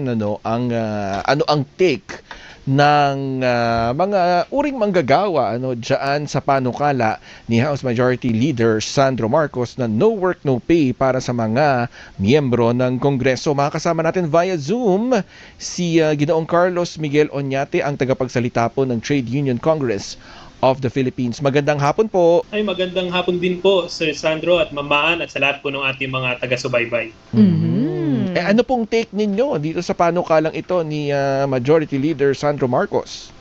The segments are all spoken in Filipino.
ano ang take ng mga uring manggagawa diyan sa panukala ni House Majority Leader Sandro Marcos na no work no pay para sa mga miyembro ng Kongreso. Makakasama natin via Zoom si Ginoong Carlos Miguel Oñate, ang tagapagsalita po ng Trade Union Congress of the Philippines. Magandang hapon po. Ay, magandang hapon din po, Sir Sandro at Mamaan at sa lahat po ng ating mga taga-subaybay. Ano pong take ninyo dito sa panukalang ito ni Majority Leader Sandro Marcos?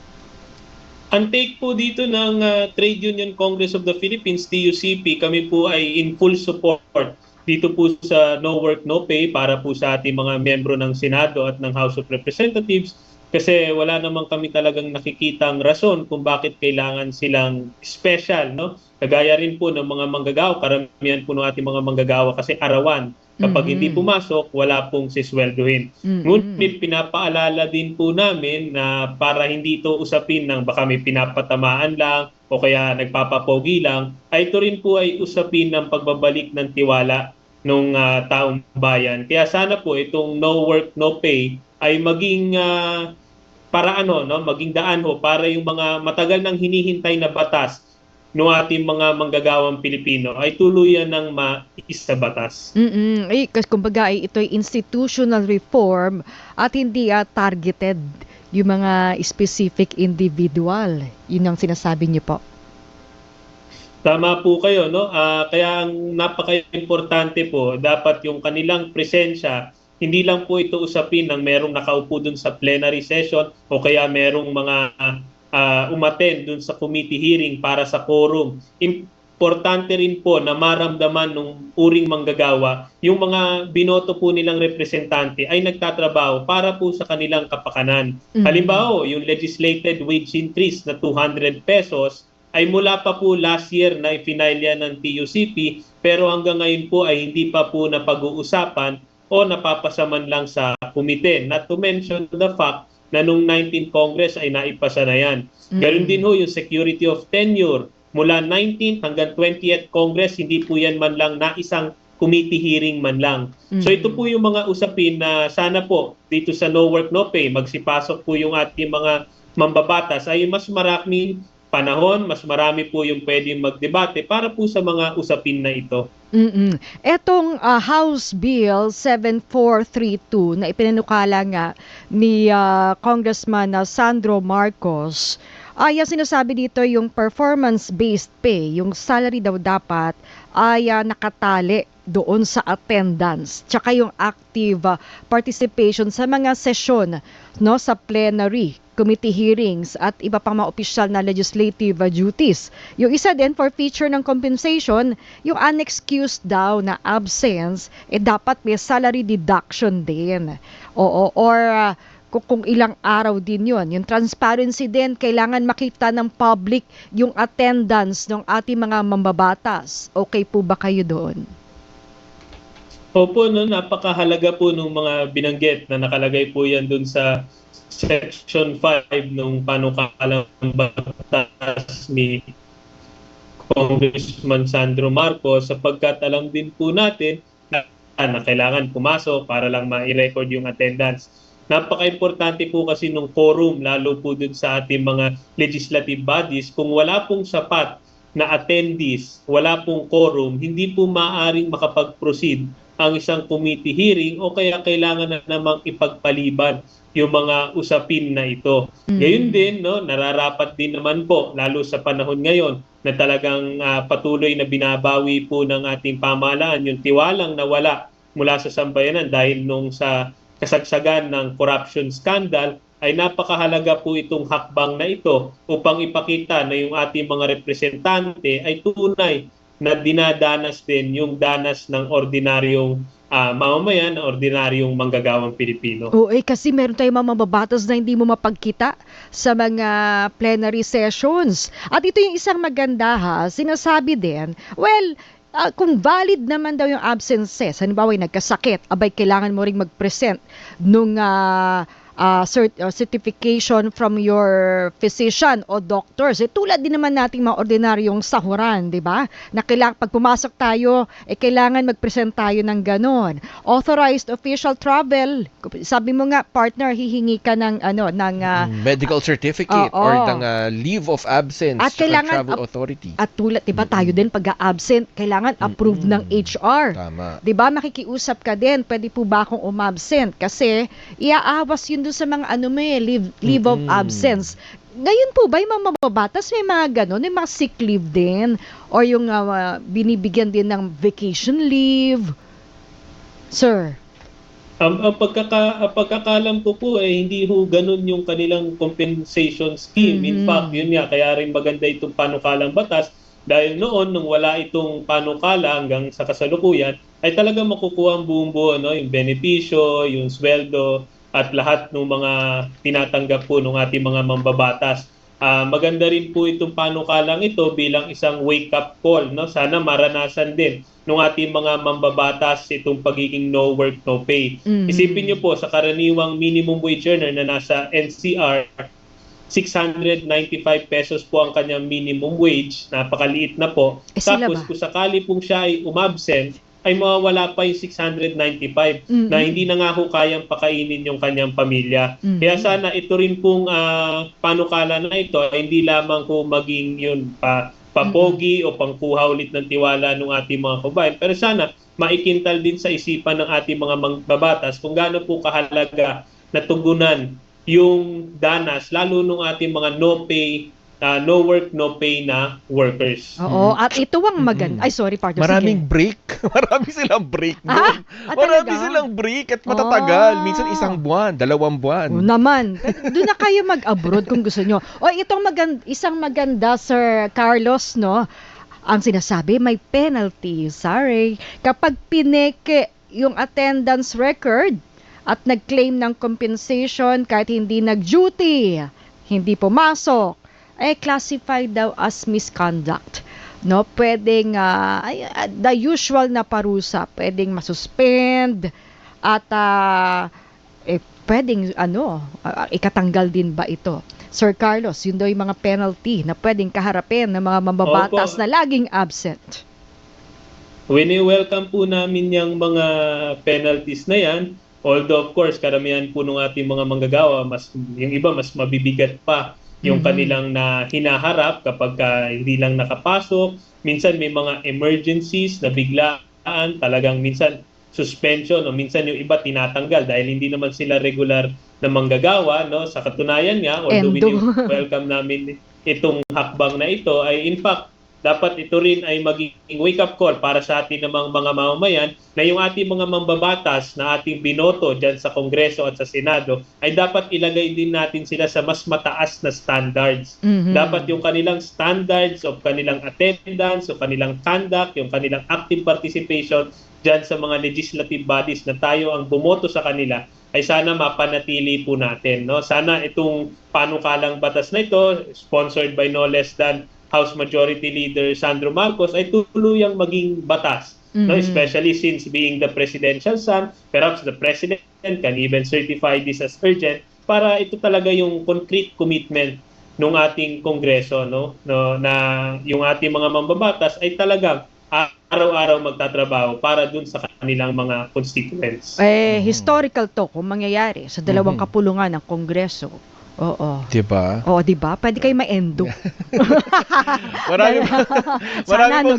Ang take po dito ng Trade Union Congress of the Philippines, TUCP, kami po ay in full support dito po sa no work no pay para po sa ating mga miyembro ng Senado at ng House of Representatives, kasi wala naman kami talagang nakikitang rason kung bakit kailangan silang special, no? Kagaya rin po ng mga manggagawa, karamihan po ng ating mga manggagawa kasi arawan. Kapag hindi pumasok, wala pong sisweldohin. Ngunit pinapaalala din po namin na para hindi ito usapin ng baka may pinapatamaan lang o kaya nagpapapogi lang, ay ito rin po ay usapin ng pagbabalik ng tiwala ng taong bayan. Kaya sana po itong no work, no pay ay maging maging daan ho para yung mga matagal nang hinihintay na batas ng ating mga manggagawang Pilipino ay tuluyan ng mais sa batas. Kasi kumbaga ito'y institutional reform at hindi targeted yung mga specific individual. Yun ang sinasabi niyo po. Tama po kayo, no? Kaya ang napaka-importante po, dapat yung kanilang presensya, hindi lang po ito usapin ng merong nakaupo dun sa plenary session o kaya merong mga umattend dun sa committee hearing para sa quorum. Importante rin po na maramdaman ng uring manggagawa yung mga binoto po nilang representante ay nagtatrabaho para po sa kanilang kapakanan. Halimbawa, yung legislated wage increase na 200 pesos ay mula pa po last year na ifinalya ng TUCP, pero hanggang ngayon po ay hindi pa po napag-uusapan o napapasaman lang sa komite. Not to mention the fact na nung 19th Congress ay naipasa na yan. Ganun din ho yung security of tenure. Mula 19th hanggang 20th Congress, hindi po yan man lang na isang committee hearing man lang. So ito po yung mga usapin na sana po dito sa no work no pay, magsipasok po yung ating mga mambabatas ay mas maraming panahon, mas marami po yung pwedeng magdebate para po sa mga usapin na ito. Etong House Bill 7432 na ipinanukala nga ni Congressman Sandro Marcos, ay sinasabi dito yung performance-based pay, yung salary daw dapat ay nakatali doon sa attendance, tsaka yung active participation sa mga sesyon, no, sa plenary, committee hearings at iba pang mga opisyal na legislative duties. Yung isa din for feature ng compensation, yung unexcused daw na absence, dapat may salary deduction din. Oo, or kung ilang araw din yun. Yung transparency din, kailangan makita ng public yung attendance ng ating mga mambabatas. Okay po ba kayo doon? Opo, no, napakahalaga po ng mga binanggit na nakalagay po yan dun sa Section 5 ng panukalang batas ni Congressman Sandro Marcos, sapagkat alam din po natin na kailangan pumasok para lang ma-record yung attendance. Napaka-importante po kasi nung quorum, lalo po dun sa ating mga legislative bodies. Kung wala pong sapat na attendees, wala pong quorum, hindi po maaaring makapag-proceed ang isang committee hearing o kaya kailangan na namang ipagpaliban yung mga usapin na ito. Gayon din, no, nararapat din naman po, lalo sa panahon ngayon, na talagang patuloy na binabawi po ng ating pamahalaan yung tiwalang nawala mula sa sambayanan dahil nung sa kasagsagan ng corruption scandal, ay napakahalaga po itong hakbang na ito upang ipakita na yung ating mga representante ay tunay na dinadanas din yung danas ng ordinaryong mamamayan, ordinaryong manggagawang Pilipino. Oo, kasi meron tayong mga mababatas na hindi mo mapagkita sa mga plenary sessions. At ito yung isang maganda sinasabi din, well, kung valid naman daw yung absences, halimbawa nagkasakit, abay kailangan mo ring mag-present nung certification from your physician o doctors. Tulad din naman nating mga ordinaryong sahuran, di ba? Na pag pumasok tayo, kailangan mag-present tayo ng ganon. Authorized official travel. Sabi mo nga, partner, hihingi ka ng medical certificate Oo. or ng leave of absence At sa kailangan travel authority. At tulad, 'di ba, tayo din pag-absent, kailangan approved ng HR. Tama. 'Di ba, makikiusap ka din, pwede po ba akong umabsent kasi iaawas yun doon sa mga leave of absence. Ngayon po ba yung mga mababatas may mga ganon, may mga sick leave din or yung binibigyan din ng vacation leave? Sir. Ang pagkakalam ko po hindi ho ganun yung kanilang compensation scheme. In fact, yun nga, kaya rin maganda itong panukalang batas dahil noon, nung wala itong panukala hanggang sa kasalukuyan, ay talagang makukuha ang buong buo, no? Yung benepisyo, yung sweldo, at lahat ng mga tinatanggap po ng ating mga mambabatas. Maganda rin po itong panukalang ito bilang isang wake-up call. No? Sana maranasan din ng ating mga mambabatas itong pagiging no work, no pay. Isipin niyo po, sa karaniwang minimum wage earner na nasa NCR, 695 pesos po ang kanyang minimum wage, napakaliit na po. Tapos kung sakali pong siya ay umabsent, ay mawawala pa yung 695 na hindi na nga ho kayang pakainin yung kanyang pamilya. Kaya sana ito rin pong panukala na ito ay hindi lamang po maging yun papogi o pangkuha ulit ng tiwala ng ating mga kabayan. Pero sana maikintal din sa isipan ng ating mga mambabatas kung gaano po kahalaga na tugunan yung danas, lalo nung ating mga no work, no pay na workers. Oo, at ito ang maganda. Ay, sorry, partner. Maraming break. Marami silang break doon. Marami silang break at matatagal. Minsan 1 buwan, 2 buwan. O naman, doon na kayo mag-abroad kung gusto nyo. O itong isang maganda, Sir Carlos, no? Ang sinasabi, may penalty. Sorry. Kapag pineke yung attendance record at nag-claim ng compensation kahit hindi nag-duty, hindi pumasok, classified daw as misconduct. No, pwedeng the usual na parusa, pwedeng masuspend at pwedeng ikatanggal din ba ito? Sir Carlos, yun daw yung mga penalty na pwedeng kaharapin ng mga mambabatas na laging absent. Wini-welcome po namin yung mga penalties na yan. Although of course, karamihan po ng ating mga manggagawa, yung iba mas mabibigat pa yung kanilang na hinaharap kapag hindi lang nakapasok. Minsan may mga emergencies na biglaan, talagang minsan suspension o minsan yung iba tinatanggal dahil hindi naman sila regular na manggagawa. No? Sa katunayan nga, although welcome namin itong hakbang na ito, ay in fact, dapat ito rin ay maging wake-up call para sa ating namang mga mamamayan na yung ating mga mambabatas na ating binoto dyan sa Kongreso at sa Senado ay dapat ilagay din natin sila sa mas mataas na standards. Dapat yung kanilang standards of kanilang attendance, o kanilang conduct, yung kanilang active participation dyan sa mga legislative bodies na tayo ang bumoto sa kanila ay sana mapanatili po natin. No? Sana itong panukalang batas na ito, sponsored by no less than House Majority Leader Sandro Marcos, ay tuluyang maging batas. No? Especially since being the presidential son, perhaps the president can even certify this as urgent para ito talaga yung concrete commitment ng ating Kongreso, no? Na yung ating mga mambabatas ay talagang araw-araw magtatrabaho para dun sa kanilang mga constituents. Historical to kung mangyayari sa dalawang kapulungan ng Kongreso. Oo. Diba? Oo, diba? Pwede kayo ma-endo.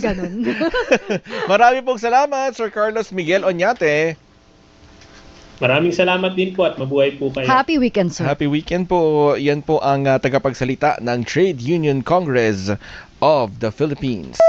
Ganun. Marami pong salamat, Sir Carlos Miguel Oñate. Maraming salamat din po at mabuhay po kayo. Happy weekend, sir. Happy weekend po. Yan po ang tagapagsalita ng Trade Union Congress of the Philippines.